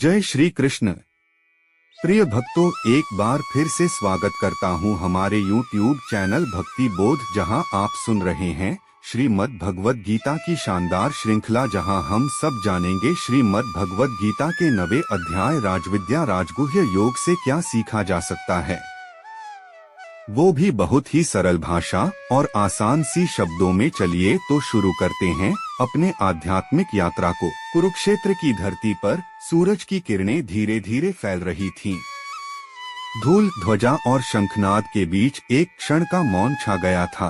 जय श्री कृष्ण। प्रिय भक्तों, एक बार फिर से स्वागत करता हूं हमारे YouTube चैनल भक्ति बोध, जहां आप सुन रहे हैं श्रीमद् भगवद गीता की शानदार श्रृंखला, जहां हम सब जानेंगे श्रीमद् भगवद गीता के 9वें अध्याय राजविद्या राजगुह्य योग से क्या सीखा जा सकता है, वो भी बहुत ही सरल भाषा और आसान सी शब्दों में। चलिए तो शुरू करते हैं अपने आध्यात्मिक यात्रा को। कुरुक्षेत्र की धरती पर सूरज की किरणें धीरे धीरे फैल रही थीं। धूल, ध्वजा और शंखनाद के बीच एक क्षण का मौन छा गया था।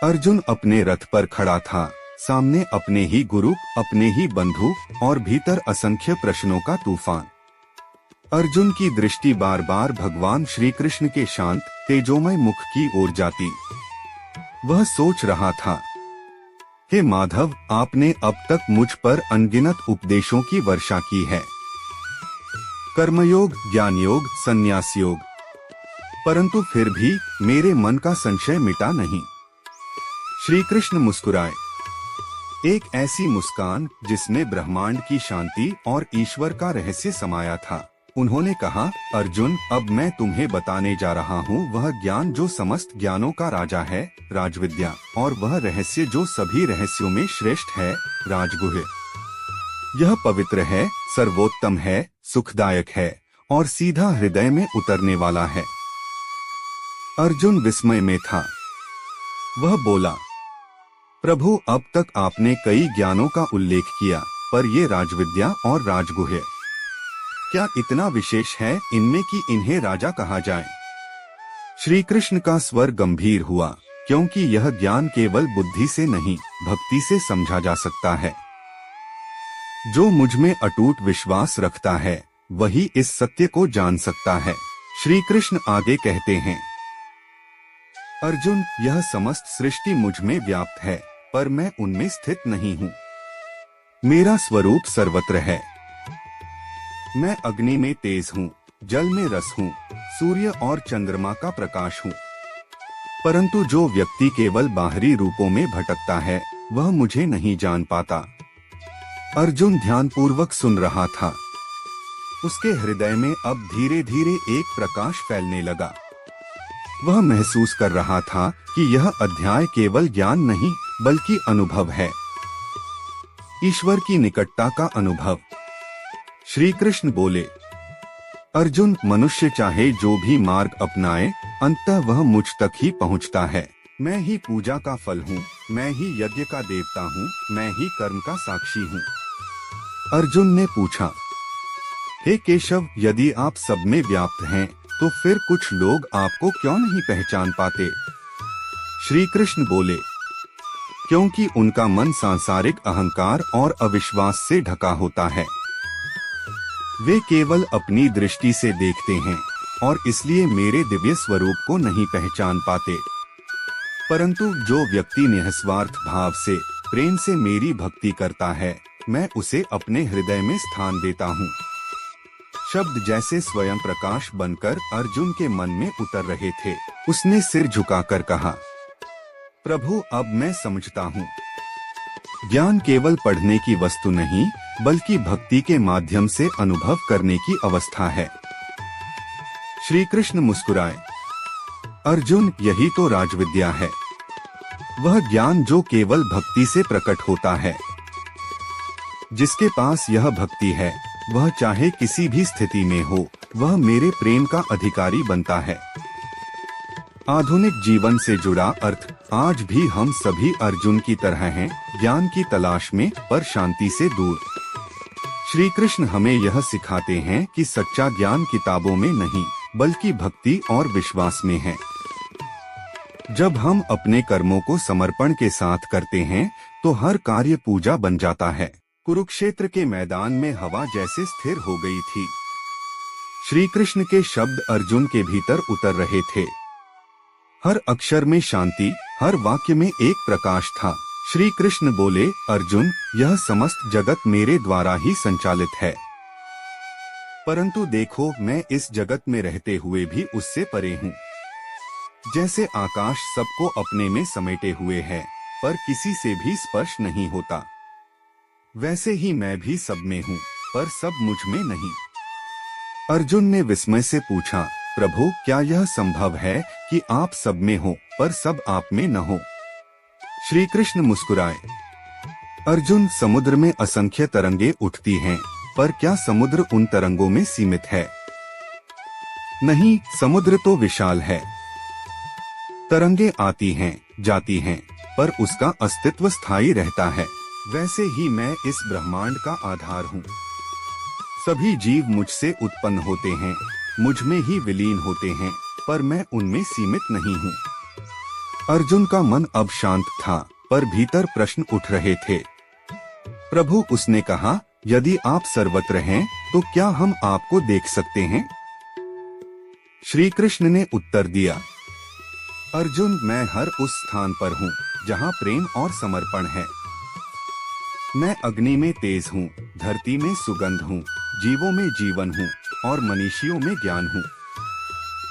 अर्जुन अपने रथ पर खड़ा था, सामने अपने ही गुरु, अपने ही बंधु और भीतर असंख्य प्रश्नों का तूफान। अर्जुन की दृष्टि बार बार भगवान श्री कृष्ण के शांत तेजोमय मुख की ओर जाती। वह सोच रहा था, हे माधव, आपने अब तक मुझ पर अनगिनत उपदेशों की वर्षा की है, कर्मयोग, ज्ञान योग, संन्यास योग, परंतु फिर भी मेरे मन का संशय मिटा नहीं। श्री कृष्ण मुस्कुराए, एक ऐसी मुस्कान जिसमें ब्रह्मांड की शांति और ईश्वर का रहस्य समाया था। उन्होंने कहा, अर्जुन, अब मैं तुम्हें बताने जा रहा हूँ वह ज्ञान जो समस्त ज्ञानों का राजा है, राजविद्या, और वह रहस्य जो सभी रहस्यों में श्रेष्ठ है, राजगुह्य। यह पवित्र है, सर्वोत्तम है, सुखदायक है और सीधा हृदय में उतरने वाला है। अर्जुन विस्मय में था। वह बोला, प्रभु, अब तक आपने कई ज्ञानों का उल्लेख किया, पर ये राजविद्या और राजगुह्य क्या इतना विशेष है इनमें कि इन्हें राजा कहा जाए? श्री कृष्ण का स्वर गंभीर हुआ, क्योंकि यह ज्ञान केवल बुद्धि से नहीं, भक्ति से समझा जा सकता है। जो मुझ में अटूट विश्वास रखता है वही इस सत्य को जान सकता है। श्री कृष्ण आगे कहते हैं, अर्जुन, यह समस्त सृष्टि मुझ में व्याप्त है, पर मैं उनमें स्थित नहीं हूँ। मेरा स्वरूप सर्वत्र है। मैं अग्नि में तेज हूँ, जल में रस हूँ, सूर्य और चंद्रमा का प्रकाश हूँ, परंतु जो व्यक्ति केवल बाहरी रूपों में भटकता है वह मुझे नहीं जान पाता। अर्जुन ध्यानपूर्वक सुन रहा था। उसके हृदय में अब धीरे धीरे एक प्रकाश फैलने लगा। वह महसूस कर रहा था कि यह अध्याय केवल ज्ञान नहीं बल्कि अनुभव है, ईश्वर की निकटता का अनुभव। श्री कृष्ण बोले, अर्जुन, मनुष्य चाहे जो भी मार्ग अपनाए, अंततः वह मुझ तक ही पहुंचता है। मैं ही पूजा का फल हूँ, मैं ही यज्ञ का देवता हूँ, मैं ही कर्म का साक्षी हूँ। अर्जुन ने पूछा, हे केशव, यदि आप सब में व्याप्त हैं, तो फिर कुछ लोग आपको क्यों नहीं पहचान पाते? श्री कृष्ण बोले, क्योंकि उनका मन सांसारिक अहंकार और अविश्वास से ढका होता है। वे केवल अपनी दृष्टि से देखते हैं और इसलिए मेरे दिव्य स्वरूप को नहीं पहचान पाते। परंतु जो व्यक्ति निस्वार्थ भाव से, प्रेम से मेरी भक्ति करता है, मैं उसे अपने हृदय में स्थान देता हूँ। शब्द जैसे स्वयं प्रकाश बनकर अर्जुन के मन में उतर रहे थे। उसने सिर झुकाकर कहा, प्रभु, अब मैं समझता हूँ, ज्ञान केवल पढ़ने की वस्तु नहीं बल्कि भक्ति के माध्यम से अनुभव करने की अवस्था है। श्री कृष्ण मुस्कुराए, अर्जुन, यही तो राजविद्या है, वह ज्ञान जो केवल भक्ति से प्रकट होता है। जिसके पास यह भक्ति है वह चाहे किसी भी स्थिति में हो, वह मेरे प्रेम का अधिकारी बनता है। आधुनिक जीवन से जुड़ा अर्थ, आज भी हम सभी अर्जुन की तरह हैं, ज्ञान की तलाश में पर शांति से दूर। श्री कृष्ण हमें यह सिखाते हैं कि सच्चा ज्ञान किताबों में नहीं बल्कि भक्ति और विश्वास में है। जब हम अपने कर्मों को समर्पण के साथ करते हैं तो हर कार्य पूजा बन जाता है। कुरुक्षेत्र के मैदान में हवा जैसे स्थिर हो गई थी। श्री कृष्ण के शब्द अर्जुन के भीतर उतर रहे थे। हर अक्षर में शांति, हर वाक्य में एक प्रकाश था। श्री कृष्ण बोले, अर्जुन, यह समस्त जगत मेरे द्वारा ही संचालित है, परंतु देखो, मैं इस जगत में रहते हुए भी उससे परे हूँ। जैसे आकाश सबको अपने में समेटे हुए है, पर किसी से भी स्पर्श नहीं होता, वैसे ही मैं भी सब में हूँ, पर सब मुझ में नहीं। अर्जुन ने विस्मय से पूछा, प्रभु क्या यह संभव है कि आप सब में हो पर सब आप में न हो? श्री कृष्ण मुस्कुराए। अर्जुन, समुद्र में असंख्य तरंगे उठती हैं, पर क्या समुद्र उन तरंगों में सीमित है? नहीं, समुद्र तो विशाल है। तरंगे आती हैं, जाती हैं, पर उसका अस्तित्व स्थायी रहता है। वैसे ही मैं इस ब्रह्मांड का आधार हूँ। सभी जीव मुझसे उत्पन्न होते हैं, मुझ में ही विलीन होते हैं, पर मैं उनमें सीमित नहीं हूँ। अर्जुन का मन अब शांत था, पर भीतर प्रश्न उठ रहे थे। प्रभु, उसने कहा, यदि आप सर्वत्र हैं, तो क्या हम आपको देख सकते हैं? श्री कृष्ण ने उत्तर दिया, अर्जुन, मैं हर उस स्थान पर हूँ जहाँ प्रेम और समर्पण है। मैं अग्नि में तेज हूँ, धरती में सुगंध हूँ, जीवों में जीवन हूँ और मनीषियों में ज्ञान हूँ।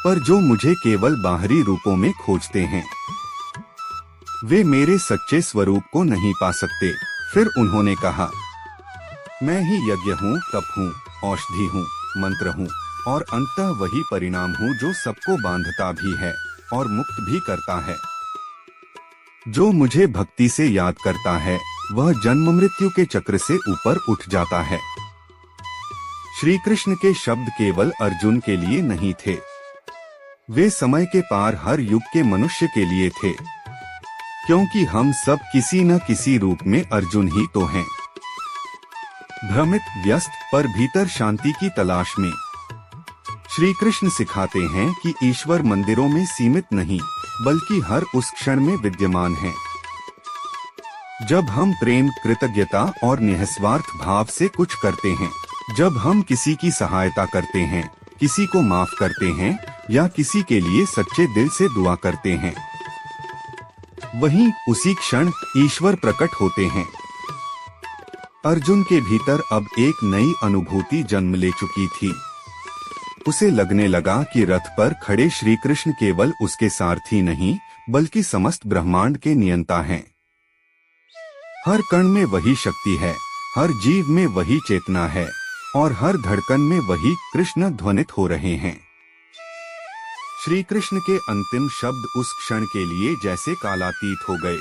पर जो मुझे केवल बाहरी रूपों में खोजते हैं, वे मेरे सच्चे स्वरूप को नहीं पा सकते। फिर उन्होंने कहा, मैं ही यज्ञ हूँ, तप हूँ, औषधि हूँ, मंत्र हूँ और अंततः वही परिणाम हूँ जो सबको बांधता भी है और मुक्त भी करता है। जो मुझे भक्ति से याद करता है, वह जन्म मृत्यु के चक्र से ऊपर उठ जाता है। श्री कृष्ण के शब्द केवल अर्जुन के लिए नहीं थे, वे समय के पार हर युग के मनुष्य के लिए थे, क्योंकि हम सब किसी न किसी रूप में अर्जुन ही तो हैं। भ्रमित, व्यस्त, पर भीतर शांति की तलाश में। श्री कृष्ण सिखाते हैं कि ईश्वर मंदिरों में सीमित नहीं, बल्कि हर उस क्षण में विद्यमान है। जब हम प्रेम, कृतज्ञता और निस्वार्थ भाव से कुछ करते हैं, जब हम किसी की सहायता करते हैं, किसी को माफ करते हैं या किसी के लिए सच्चे दिल से दुआ करते हैं, वहीं उसी क्षण ईश्वर प्रकट होते हैं। अर्जुन के भीतर अब एक नई अनुभूति जन्म ले चुकी थी। उसे लगने लगा कि रथ पर खड़े श्री कृष्ण केवल उसके सारथी नहीं, बल्कि समस्त ब्रह्मांड के नियंता हैं। हर कण में वही शक्ति है, हर जीव में वही चेतना है और हर धड़कन में वही कृष्ण ध्वनित हो रहे हैं। श्री कृष्ण के अंतिम शब्द उस क्षण के लिए जैसे कालातीत हो गए।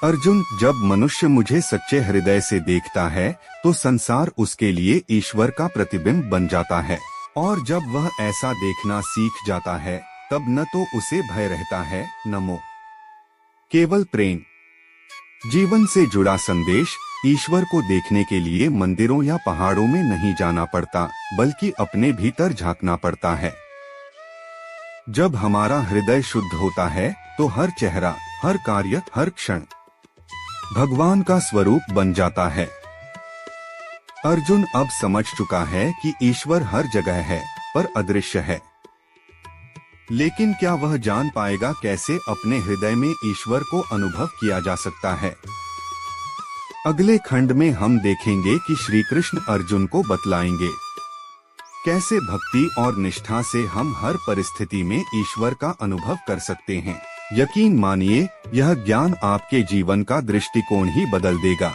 अर्जुन, जब मनुष्य मुझे सच्चे हृदय से देखता है, तो संसार उसके लिए ईश्वर का प्रतिबिंब बन जाता है, और जब वह ऐसा देखना सीख जाता है, तब न तो उसे भय रहता है, न मोह, केवल प्रेम। जीवन से जुड़ा संदेश, ईश्वर को देखने के लिए मंदिरों या पहाड़ों में नहीं जाना पड़ता, बल्कि अपने भीतर झांकना पड़ता है। जब हमारा हृदय शुद्ध होता है, तो हर चेहरा, हर कार्य, हर क्षण भगवान का स्वरूप बन जाता है। अर्जुन अब समझ चुका है कि ईश्वर हर जगह है, पर अदृश्य है। लेकिन क्या वह जान पाएगा कैसे अपने हृदय में ईश्वर को अनुभव किया जा सकता है? अगले खंड में हम देखेंगे कि श्री कृष्ण अर्जुन को बतलाएंगे कैसे भक्ति और निष्ठा से हम हर परिस्थिति में ईश्वर का अनुभव कर सकते हैं। यकीन मानिए, यह ज्ञान आपके जीवन का दृष्टिकोण ही बदल देगा।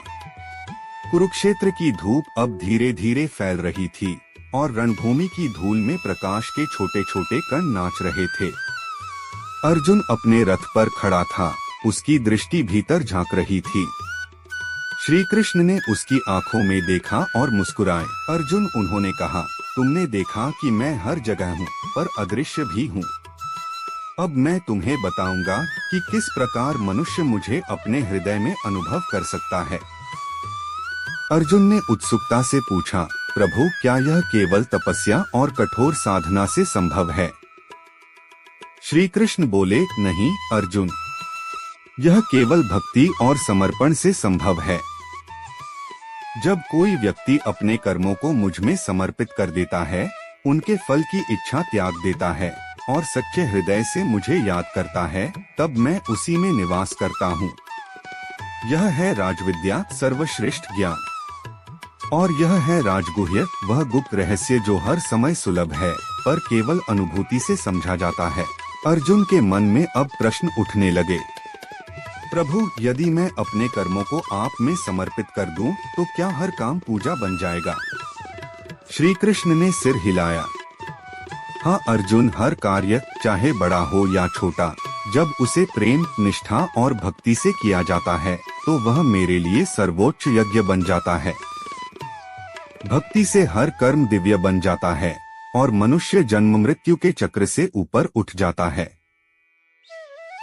कुरुक्षेत्र की धूप अब धीरे धीरे फैल रही थी और रणभूमि की धूल में प्रकाश के छोटे छोटे कण नाच रहे थे। अर्जुन अपने रथ पर खड़ा था, उसकी दृष्टि भीतर झांक रही थी। श्री कृष्ण ने उसकी आंखों में देखा और मुस्कुराए। अर्जुन, उन्होंने कहा, तुमने देखा कि मैं हर जगह हूँ, पर अदृश्य भी हूँ। अब मैं तुम्हें बताऊंगा कि किस प्रकार मनुष्य मुझे अपने हृदय में अनुभव कर सकता है। अर्जुन ने उत्सुकता से पूछा, प्रभु, क्या यह केवल तपस्या और कठोर साधना से संभव है? श्री कृष्ण बोले, नहीं अर्जुन, यह केवल भक्ति और समर्पण से संभव है। जब कोई व्यक्ति अपने कर्मों को मुझ में समर्पित कर देता है, उनके फल की इच्छा त्याग देता है और सच्चे हृदय से मुझे याद करता है, तब मैं उसी में निवास करता हूँ। यह है राजविद्या, सर्वश्रेष्ठ ज्ञान, और यह है राजगुह्य, वह गुप्त रहस्य जो हर समय सुलभ है, पर केवल अनुभूति से समझा जाता है। अर्जुन के मन में अब प्रश्न उठने लगे, प्रभु, यदि मैं अपने कर्मों को आप में समर्पित कर दूं, तो क्या हर काम पूजा बन जाएगा? श्री कृष्ण ने सिर हिलाया। हाँ अर्जुन, हर कार्य चाहे बड़ा हो या छोटा, जब उसे प्रेम, निष्ठा और भक्ति से किया जाता है तो वह मेरे लिए सर्वोच्च यज्ञ बन जाता है। भक्ति से हर कर्म दिव्य बन जाता है और मनुष्य जन्म मृत्यु के चक्र से ऊपर उठ जाता है।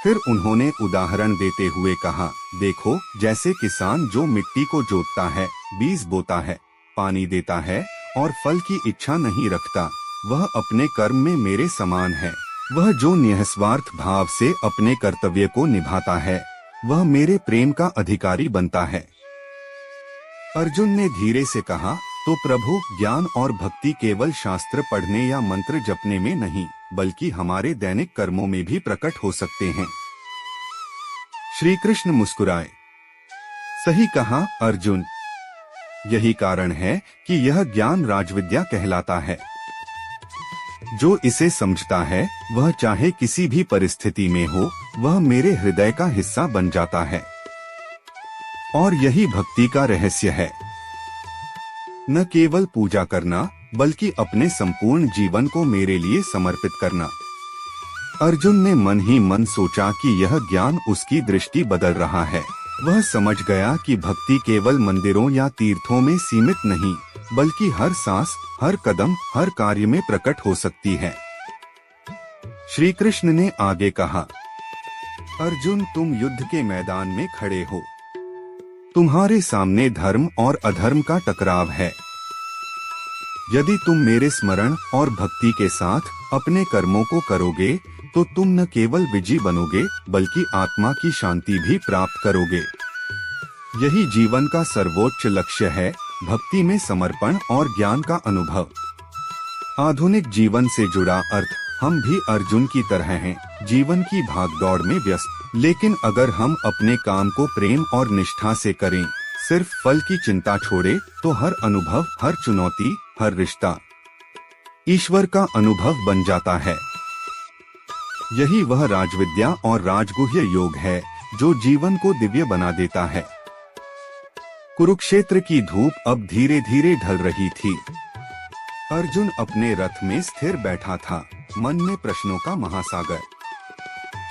फिर उन्होंने उदाहरण देते हुए कहा, देखो जैसे किसान जो मिट्टी को जोतता है, बीज बोता है, पानी देता है और फल की इच्छा नहीं रखता, वह अपने कर्म में मेरे समान है। वह जो निस्वार्थ भाव से अपने कर्तव्य को निभाता है वह मेरे प्रेम का अधिकारी बनता है। अर्जुन ने धीरे से कहा, तो प्रभु, ज्ञान और भक्ति केवल शास्त्र पढ़ने या मंत्र जपने में नहीं बल्कि हमारे दैनिक कर्मों में भी प्रकट हो सकते हैं। श्री कृष्ण मुस्कुराए। सही कहा अर्जुन, यही कारण है कि यह ज्ञान राजविद्या कहलाता है। जो इसे समझता है वह चाहे किसी भी परिस्थिति में हो, वह मेरे हृदय का हिस्सा बन जाता है। और यही भक्ति का रहस्य है, न केवल पूजा करना बल्कि अपने संपूर्ण जीवन को मेरे लिए समर्पित करना। अर्जुन ने मन ही मन सोचा कि यह ज्ञान उसकी दृष्टि बदल रहा है। वह समझ गया कि भक्ति केवल मंदिरों या तीर्थों में सीमित नहीं बल्कि हर सांस, हर कदम, हर कार्य में प्रकट हो सकती है। श्री कृष्ण ने आगे कहा, अर्जुन, तुम युद्ध के मैदान में खड़े हो। तुम्हारे सामने धर्म और अधर्म का टकराव है। यदि तुम मेरे स्मरण और भक्ति के साथ अपने कर्मों को करोगे तो तुम न केवल विजयी बनोगे बल्कि आत्मा की शांति भी प्राप्त करोगे। यही जीवन का सर्वोच्च लक्ष्य है, भक्ति में समर्पण और ज्ञान का अनुभव। आधुनिक जीवन से जुड़ा अर्थ, हम भी अर्जुन की तरह हैं, जीवन की भागदौड़ में व्यस्त। लेकिन अगर हम अपने काम को प्रेम और निष्ठा से करें, सिर्फ फल की चिंता छोड़े, तो हर अनुभव, हर चुनौती, हर रिश्ता ईश्वर का अनुभव बन जाता है। यही वह राजविद्या और राजगुह्य योग है जो जीवन को दिव्य बना देता है। कुरुक्षेत्र की धूप अब धीरे धीरे ढल रही थी। अर्जुन अपने रथ में स्थिर बैठा था, मन में प्रश्नों का महासागर।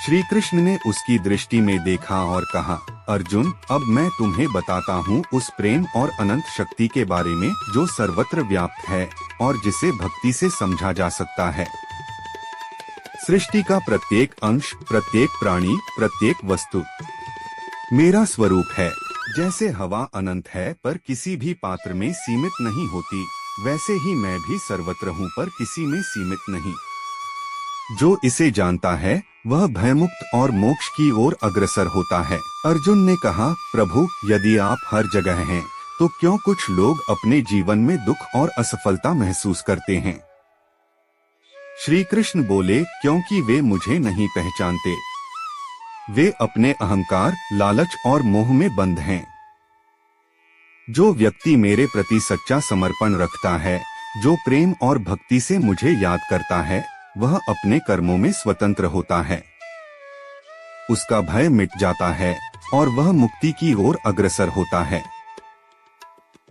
श्री कृष्ण ने उसकी दृष्टि में देखा और कहा, अर्जुन, अब मैं तुम्हें बताता हूँ उस प्रेम और अनंत शक्ति के बारे में जो सर्वत्र व्याप्त है और जिसे भक्ति से समझा जा सकता है। सृष्टि का प्रत्येक अंश, प्रत्येक प्राणी, प्रत्येक वस्तु मेरा स्वरूप है। जैसे हवा अनंत है पर किसी भी पात्र में सीमित नहीं होती, वैसे ही मैं भी सर्वत्र हूँ पर किसी में सीमित नहीं। जो इसे जानता है वह भयमुक्त और मोक्ष की ओर अग्रसर होता है। अर्जुन ने कहा, प्रभु, यदि आप हर जगह हैं, तो क्यों कुछ लोग अपने जीवन में दुख और असफलता महसूस करते हैं? श्री कृष्ण बोले, क्योंकि वे मुझे नहीं पहचानते। वे अपने अहंकार, लालच और मोह में बंद हैं। जो व्यक्ति मेरे प्रति सच्चा समर्पण रखता है, जो प्रेम और भक्ति से मुझे याद करता है, वह अपने कर्मों में स्वतंत्र होता है। उसका भय मिट जाता है और वह मुक्ति की ओर अग्रसर होता है।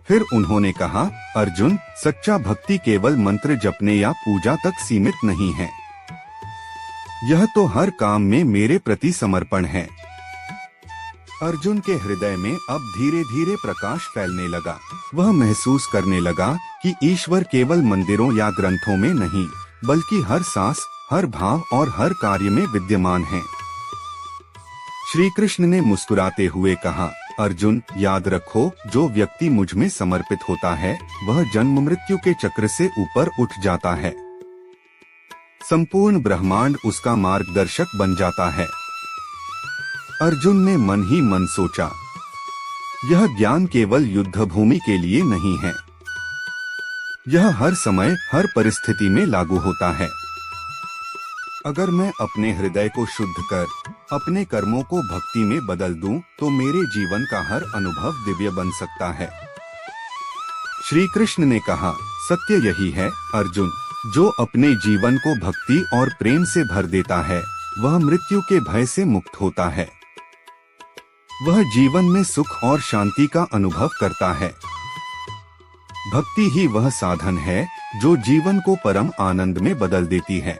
फिर उन्होंने कहा, अर्जुन, सच्चा भक्ति केवल मंत्र जपने या पूजा तक सीमित नहीं है। यह तो हर काम में मेरे प्रति समर्पण है। अर्जुन के हृदय में अब धीरे धीरे प्रकाश फैलने लगा। वह महसूस करने लगा कि ईश्वर केवल मंदिरों या ग्रंथों में नहीं बल्कि हर सांस, हर भाव और हर कार्य में विद्यमान है। श्री कृष्ण ने मुस्कुराते हुए कहा, अर्जुन, याद रखो, जो व्यक्ति मुझ में समर्पित होता है वह जन्म मृत्यु के चक्र से ऊपर उठ जाता है। संपूर्ण ब्रह्मांड उसका मार्गदर्शक बन जाता है। अर्जुन ने मन ही मन सोचा, यह ज्ञान केवल युद्ध भूमि के लिए नहीं है, यह हर समय, हर परिस्थिति में लागू होता है। अगर मैं अपने हृदय को शुद्ध कर अपने कर्मों को भक्ति में बदल दूं, तो मेरे जीवन का हर अनुभव दिव्य बन सकता है। श्री कृष्ण ने कहा, सत्य यही है अर्जुन, जो अपने जीवन को भक्ति और प्रेम से भर देता है वह मृत्यु के भय से मुक्त होता है। वह जीवन में सुख और शांति का अनुभव करता है। भक्ति ही वह साधन है जो जीवन को परम आनंद में बदल देती है।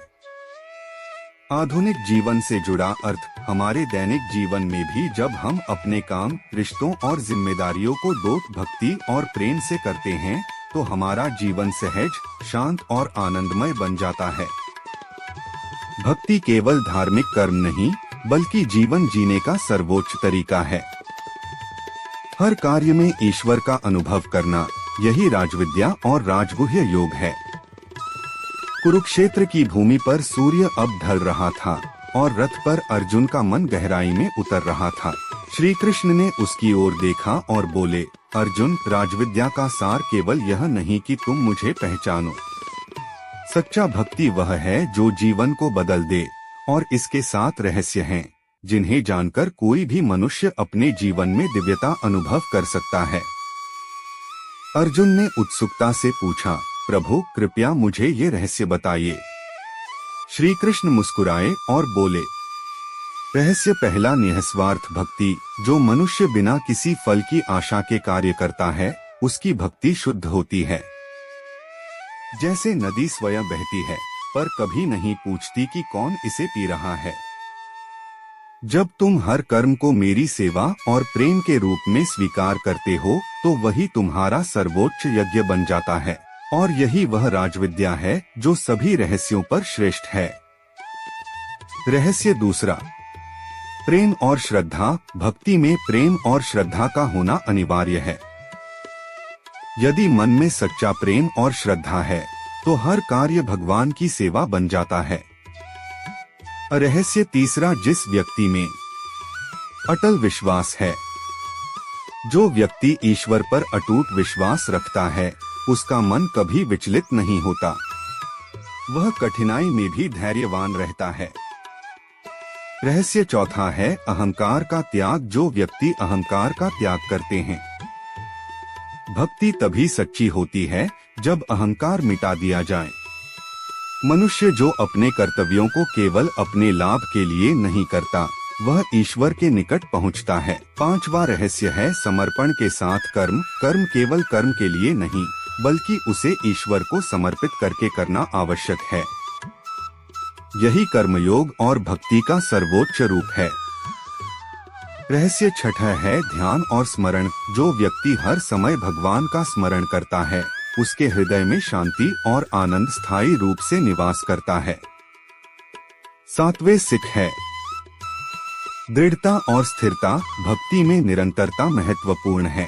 आधुनिक जीवन से जुड़ा अर्थ हमारे दैनिक जीवन में भी जब हम अपने काम, रिश्तों और जिम्मेदारियों को दोस्त भक्ति और प्रेम से करते हैं तो हमारा जीवन सहज, शांत और आनंदमय बन जाता है। भक्ति केवल धार्मिक कर्म नहीं बल्कि जीवन जीने का सर्वोच्च तरीका है। हर कार्य में ईश्वर का अनुभव करना, यही राजविद्या और राजगुह्य योग है। कुरुक्षेत्र की भूमि पर सूर्य अब ढल रहा था और रथ पर अर्जुन का मन गहराई में उतर रहा था। श्री कृष्ण ने उसकी ओर देखा और बोले, अर्जुन, राजविद्या का सार केवल यह नहीं कि तुम मुझे पहचानो। सच्चा भक्ति वह है जो जीवन को बदल दे और इसके 7 रहस्य हैं जिन्हें जानकर कोई भी मनुष्य अपने जीवन में दिव्यता अनुभव कर सकता है। अर्जुन ने उत्सुकता से पूछा, प्रभु कृपया मुझे ये रहस्य बताइए। श्री कृष्ण मुस्कुराए और बोले, रहस्य पहला, निस्वार्थ भक्ति। जो मनुष्य बिना किसी फल की आशा के कार्य करता है उसकी भक्ति शुद्ध होती है। जैसे नदी स्वयं बहती है पर कभी नहीं पूछती कि कौन इसे पी रहा है। जब तुम हर कर्म को मेरी सेवा और प्रेम के रूप में स्वीकार करते हो तो वही तुम्हारा सर्वोच्च यज्ञ बन जाता है और यही वह राजविद्या है जो सभी रहस्यों पर श्रेष्ठ है। रहस्य दूसरा, प्रेम और श्रद्धा। भक्ति में प्रेम और श्रद्धा का होना अनिवार्य है। यदि मन में सच्चा प्रेम और श्रद्धा है तो हर कार्य भगवान की सेवा बन जाता है। रहस्य तीसरा, जिस व्यक्ति में अटल विश्वास है। जो व्यक्ति ईश्वर पर अटूट विश्वास रखता है उसका मन कभी विचलित नहीं होता। वह कठिनाई में भी धैर्यवान रहता है। रहस्य चौथा है, अहंकार का त्याग। जो व्यक्ति अहंकार का त्याग करते हैं। भक्ति तभी सच्ची होती है जब अहंकार मिटा दिया जाए। मनुष्य जो अपने कर्तव्यों को केवल अपने लाभ के लिए नहीं करता वह ईश्वर के निकट पहुंचता है। पांचवा रहस्य है, समर्पण के साथ कर्म। कर्म केवल कर्म के लिए नहीं बल्कि उसे ईश्वर को समर्पित करके करना आवश्यक है। यही कर्मयोग और भक्ति का सर्वोच्च रूप है। रहस्य छठा है, ध्यान और स्मरण। जो व्यक्ति हर समय भगवान का स्मरण करता है उसके हृदय में शांति और आनंद स्थायी रूप से निवास करता है। 7वें सिख है, दृढ़ता और स्थिरता। भक्ति में निरंतरता महत्वपूर्ण है।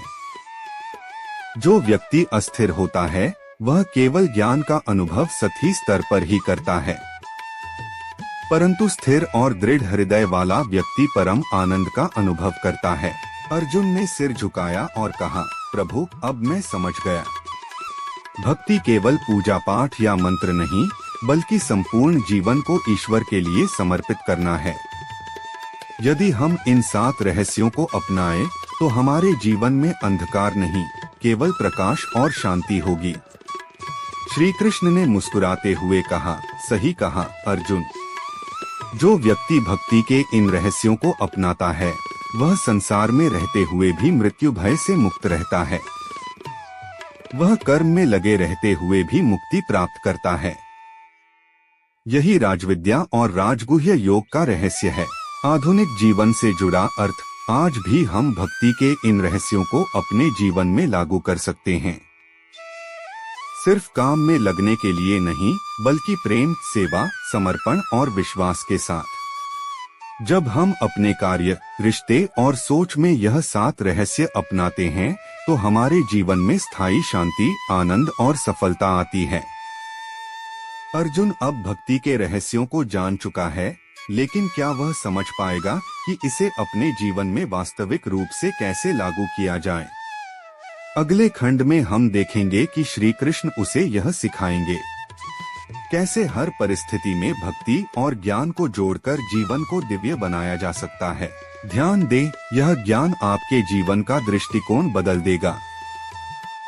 जो व्यक्ति अस्थिर होता है वह केवल ज्ञान का अनुभव सतही स्तर पर ही करता है, परंतु स्थिर और दृढ़ हृदय वाला व्यक्ति परम आनंद का अनुभव करता है। अर्जुन ने सिर झुकाया और कहा, प्रभु अब मैं समझ गया। भक्ति केवल पूजा पाठ या मंत्र नहीं बल्कि संपूर्ण जीवन को ईश्वर के लिए समर्पित करना है। यदि हम इन 7 रहस्यों को अपनाएं तो हमारे जीवन में अंधकार नहीं केवल प्रकाश और शांति होगी। श्री कृष्ण ने मुस्कुराते हुए कहा, सही कहा अर्जुन। जो व्यक्ति भक्ति के इन रहस्यों को अपनाता है वह संसार में रहते हुए भी मृत्यु भय से मुक्त रहता है। वह कर्म में लगे रहते हुए भी मुक्ति प्राप्त करता है। यही राजविद्या और राजगुह्य योग का रहस्य है। आधुनिक जीवन से जुड़ा अर्थ। आज भी हम भक्ति के इन रहस्यों को अपने जीवन में लागू कर सकते हैं। सिर्फ काम में लगने के लिए नहीं बल्कि प्रेम, सेवा, समर्पण और विश्वास के साथ। जब हम अपने कार्य, रिश्ते और सोच में यह 7 रहस्य अपनाते हैं तो हमारे जीवन में स्थायी शांति, आनंद और सफलता आती है। अर्जुन अब भक्ति के रहस्यों को जान चुका है, लेकिन क्या वह समझ पाएगा कि इसे अपने जीवन में वास्तविक रूप से कैसे लागू किया जाए? अगले खंड में हम देखेंगे कि श्री कृष्ण उसे यह सिखाएंगे। कैसे हर परिस्थिति में भक्ति और ज्ञान को जोड़कर जीवन को दिव्य बनाया जा सकता है। ध्यान दें, यह ज्ञान आपके जीवन का दृष्टिकोण बदल देगा।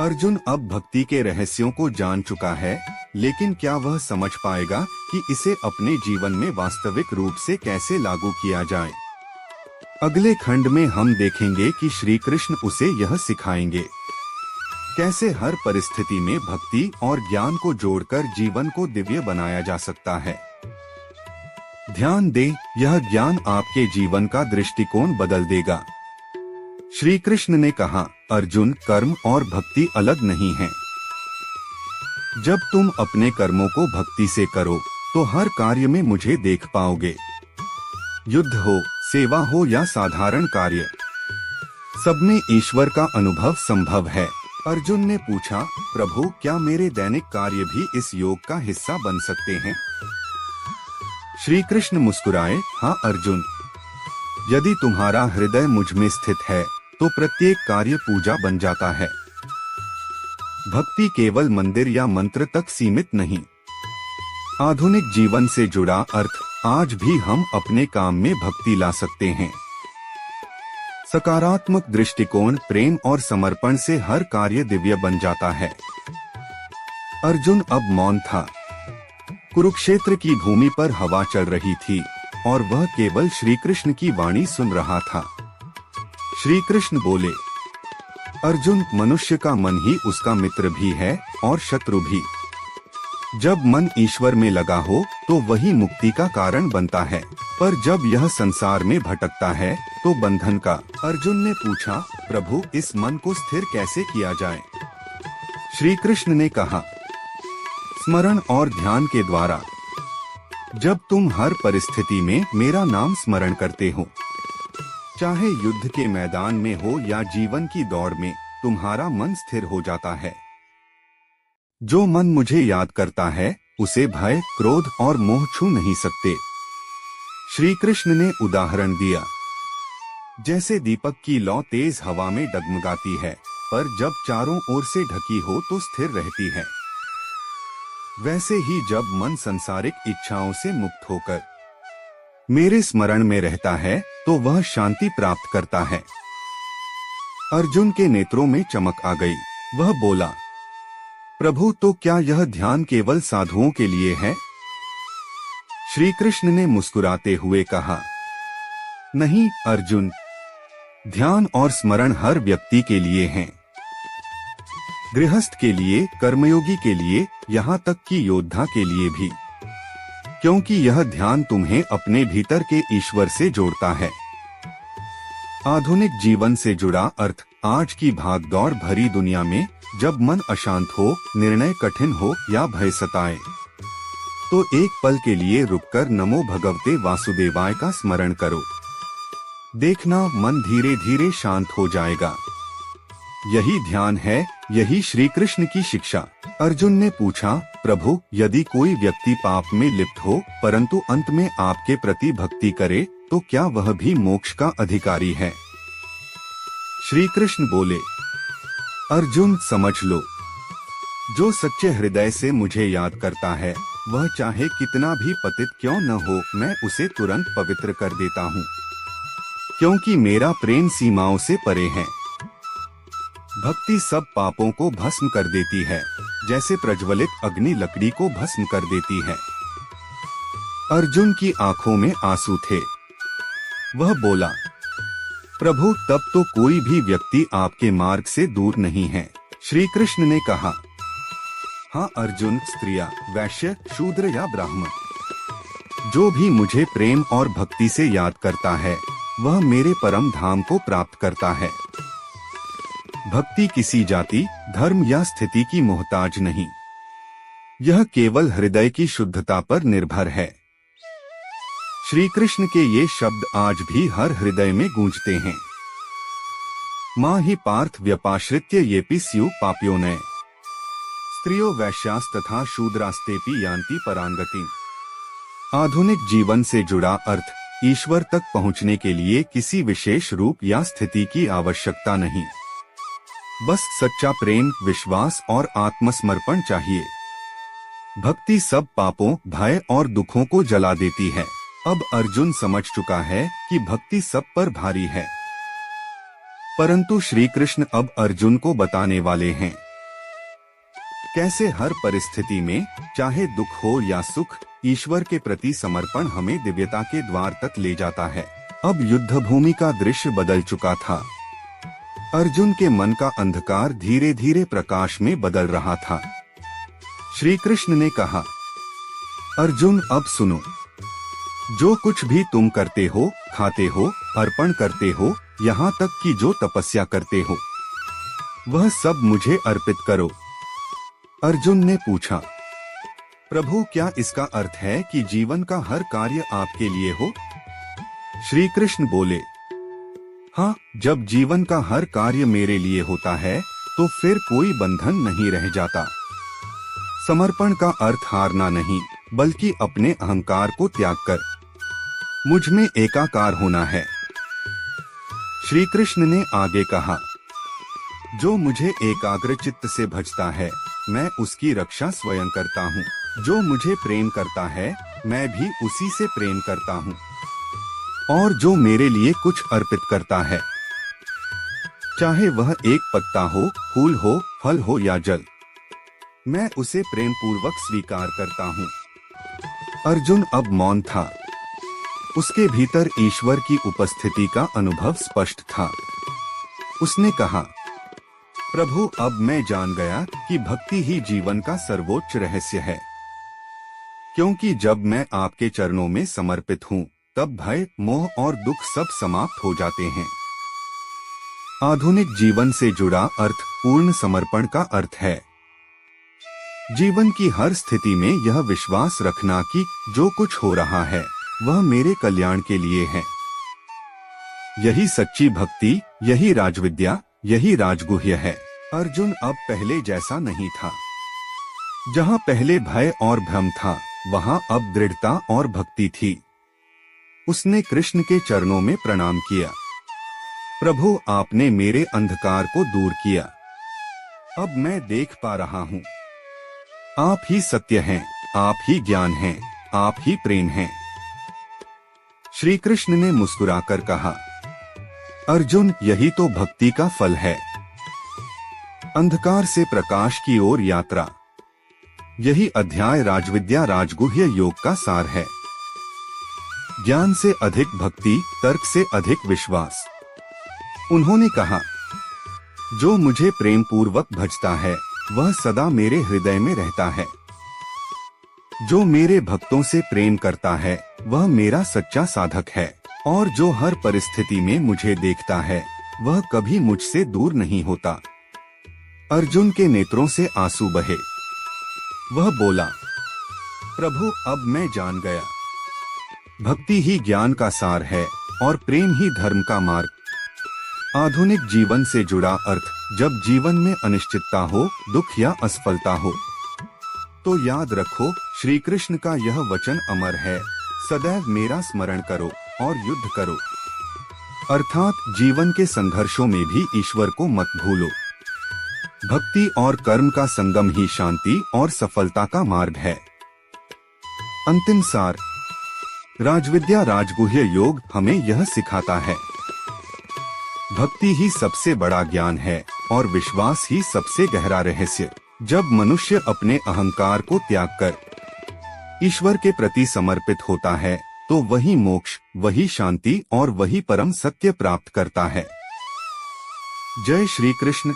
अर्जुन अब भक्ति के रहस्यों को जान चुका है, लेकिन क्या वह समझ पाएगा कि इसे अपने जीवन में वास्तविक रूप से कैसे लागू किया जाए? अगले खंड में हम देखेंगे कि श्री कृष्ण उसे यह सिखाएंगे। कैसे हर परिस्थिति में भक्ति और ज्ञान को जोड़कर जीवन को दिव्य बनाया जा सकता है। ध्यान दें, यह ज्ञान आपके जीवन का दृष्टिकोण बदल देगा। श्री कृष्ण ने कहा, अर्जुन, कर्म और भक्ति अलग नहीं है। जब तुम अपने कर्मों को भक्ति से करो तो हर कार्य में मुझे देख पाओगे। युद्ध हो, सेवा हो या साधारण कार्य, सब में ईश्वर का अनुभव संभव है। अर्जुन ने पूछा, प्रभु, क्या मेरे दैनिक कार्य भी इस योग का हिस्सा बन सकते हैं? श्री कृष्ण मुस्कुराए, हाँ अर्जुन, यदि तुम्हारा हृदय मुझ में स्थित है तो प्रत्येक कार्य पूजा बन जाता है। भक्ति केवल मंदिर या मंत्र तक सीमित नहीं। आधुनिक जीवन से जुड़ा अर्थ आज भी हम अपने काम में भक्ति ला सकते हैं। सकारात्मक दृष्टिकोण, प्रेम और समर्पण से हर कार्य दिव्य बन जाता है। अर्जुन अब मौन था। कुरुक्षेत्र की भूमि पर हवा चल रही थी और वह केवल श्री कृष्ण की वाणी सुन रहा था। श्री कृष्ण बोले, अर्जुन, मनुष्य का मन ही उसका मित्र भी है और शत्रु भी। जब मन ईश्वर में लगा हो तो वही मुक्ति का कारण बनता है, पर जब यह संसार में भटकता है तो बंधन का। अर्जुन ने पूछा, प्रभु, इस मन को स्थिर कैसे किया जाए? श्री कृष्ण ने कहा, स्मरण और ध्यान के द्वारा। जब तुम हर परिस्थिति में मेरा नाम स्मरण करते हो, चाहे युद्ध के मैदान में हो या जीवन की दौड़ में, तुम्हारा मन स्थिर हो जाता है। जो मन मुझे याद करता है उसे भय, क्रोध और मोह छू नहीं सकते। श्री कृष्ण ने उदाहरण दिया, जैसे दीपक की लौ तेज हवा में डगमगाती है, पर जब चारों ओर से ढकी हो तो स्थिर रहती है। वैसे ही जब मन सांसारिक इच्छाओं से मुक्त होकर मेरे स्मरण में रहता है तो वह शांति प्राप्त करता है। अर्जुन के नेत्रों में चमक आ गई। वह बोला, प्रभु, तो क्या यह ध्यान केवल साधुओं के लिए है? श्री कृष्ण ने मुस्कुराते हुए कहा, नहीं अर्जुन, ध्यान और स्मरण हर व्यक्ति के लिए हैं। गृहस्थ के लिए, कर्मयोगी के लिए, यहाँ तक कि योद्धा के लिए भी, क्योंकि यह ध्यान तुम्हें अपने भीतर के ईश्वर से जोड़ता है। आधुनिक जीवन से जुड़ा अर्थ, आज की भागदौड़ भरी दुनिया में जब मन अशांत हो, निर्णय कठिन हो या भय सताए, तो एक पल के लिए रुककर नमो भगवते वासुदेवाय का स्मरण करो। देखना, मन धीरे धीरे शांत हो जाएगा। यही ध्यान है, यही श्री कृष्ण की शिक्षा। अर्जुन ने पूछा, प्रभु, यदि कोई व्यक्ति पाप में लिप्त हो परंतु अंत में आपके प्रति भक्ति करे तो क्या वह भी मोक्ष का अधिकारी है? श्री कृष्ण बोले, अर्जुन, समझ लो, जो सच्चे हृदय से मुझे याद करता है वह चाहे कितना भी पतित क्यों न हो, मैं उसे तुरंत पवित्र कर देता हूँ, क्योंकि मेरा प्रेम सीमाओं से परे है। भक्ति सब पापों को भस्म कर देती है, जैसे प्रज्वलित अग्नि लकड़ी को भस्म कर देती है। अर्जुन की आंखों में आंसू थे। वह बोला, प्रभु, तब तो कोई भी व्यक्ति आपके मार्ग से दूर नहीं है। श्री कृष्ण ने कहा, हाँ अर्जुन, स्त्रियां, वैश्य, शूद्र या ब्राह्मण, जो भी मुझे प्रेम और भक्ति से याद करता है वह मेरे परम धाम को प्राप्त करता है। भक्ति किसी जाति, धर्म या स्थिति की मोहताज नहीं, यह केवल हृदय की शुद्धता पर निर्भर है। श्री कृष्ण के ये शब्द आज भी हर हृदय में गूंजते हैं। मां ही पार्थ व्यपाश्रित्य येपि स्यु पाप्योनय, स्त्रियो वैश्यास तथा शूद्रास्तेपि यान्ति परांगति। आधुनिक जीवन से जुड़ा अर्थ, ईश्वर तक पहुंचने के लिए किसी विशेष रूप या स्थिति की आवश्यकता नहीं, बस सच्चा प्रेम, विश्वास और आत्मसमर्पण चाहिए। भक्ति सब पापों, भय और दुखों को जला देती है। अब अर्जुन समझ चुका है कि भक्ति सब पर भारी है, परंतु श्री कृष्ण अब अर्जुन को बताने वाले हैं कैसे हर परिस्थिति में, चाहे दुख हो या सुख, ईश्वर के प्रति समर्पण हमें दिव्यता के द्वार तक ले जाता है। अब युद्ध भूमि का दृश्य बदल चुका था। अर्जुन के मन का अंधकार धीरे धीरे प्रकाश में बदल रहा था। श्री कृष्ण ने कहा, अर्जुन अब सुनो, जो कुछ भी तुम करते हो, खाते हो, अर्पण करते हो, यहाँ तक कि जो तपस्या करते हो, वह सब मुझे अर्पित करो। अर्जुन ने पूछा, प्रभु क्या इसका अर्थ है कि जीवन का हर कार्य आपके लिए हो? श्री कृष्ण बोले, हाँ, जब जीवन का हर कार्य मेरे लिए होता है तो फिर कोई बंधन नहीं रह जाता। समर्पण का अर्थ हारना नहीं, बल्कि अपने अहंकार को त्याग कर मुझ में एकाकार होना है। श्री कृष्ण ने आगे कहा, जो मुझे एकाग्र चित्त से भजता है, मैं उसकी रक्षा स्वयं करता हूँ। जो मुझे प्रेम करता है, मैं भी उसी से प्रेम करता हूँ। और जो मेरे लिए कुछ अर्पित करता है, चाहे वह एक पत्ता हो, फूल हो, फल हो या जल, मैं उसे प्रेम पूर्वक स्वीकार करता हूँ। अर्जुन अब मौन था। उसके भीतर ईश्वर की उपस्थिति का अनुभव स्पष्ट था। उसने कहा, प्रभु अब मैं जान गया कि भक्ति ही जीवन का सर्वोच्च रहस्य है। क्योंकि जब मैं आपके चरणों में समर्पित हूँ, तब भय, मोह और दुख सब समाप्त हो जाते हैं। आधुनिक जीवन से जुड़ा अर्थ पूर्ण समर्पण का अर्थ है। जीवन की हर स्थिति में यह विश्वास रखना कि जो कुछ हो रहा है वह मेरे कल्याण के लिए है। यही सच्ची भक्ति, यही राजविद्या, यही राजगुह्य है। अर्जुन अब पहले जैसा नहीं था। जहाँ पहले भय और भ्रम था, वहाँ अब दृढ़ता और भक्ति थी। उसने कृष्ण के चरणों में प्रणाम किया। प्रभु, आपने मेरे अंधकार को दूर किया। अब मैं देख पा रहा हूँ, आप ही सत्य हैं, आप ही ज्ञान हैं, आप ही प्रेम हैं। श्री कृष्ण ने मुस्कुराकर कहा, अर्जुन, यही तो भक्ति का फल है। अंधकार से प्रकाश की ओर यात्रा, यही अध्याय राजविद्या राजगुह्य योग का सार है। ज्ञान से अधिक भक्ति, तर्क से अधिक विश्वास। उन्होंने कहा, जो मुझे प्रेम पूर्वक भजता है वह सदा मेरे हृदय में रहता है। जो मेरे भक्तों से प्रेम करता है वह मेरा सच्चा साधक है। और जो हर परिस्थिति में मुझे देखता है वह कभी मुझसे दूर नहीं होता। अर्जुन के नेत्रों से आंसू बहे। वह बोला, प्रभु, अब मैं जान गया, भक्ति ही ज्ञान का सार है और प्रेम ही धर्म का मार्ग। आधुनिक जीवन से जुड़ा अर्थ, जब जीवन में अनिश्चितता हो, दुख या असफलता हो, तो याद रखो, श्री कृष्ण का यह वचन अमर है, सदैव मेरा स्मरण करो और युद्ध करो। अर्थात जीवन के संघर्षों में भी ईश्वर को मत भूलो। भक्ति और कर्म का संगम ही शांति और सफलता का मार्ग है। अंतिम सार, राजविद्या राजगुह्य योग हमें यह सिखाता है, भक्ति ही सबसे बड़ा ज्ञान है और विश्वास ही सबसे गहरा रहस्य। जब मनुष्य अपने अहंकार को त्याग कर ईश्वर के प्रति समर्पित होता है, तो वही मोक्ष, वही शांति और वही परम सत्य प्राप्त करता है। जय श्री कृष्ण।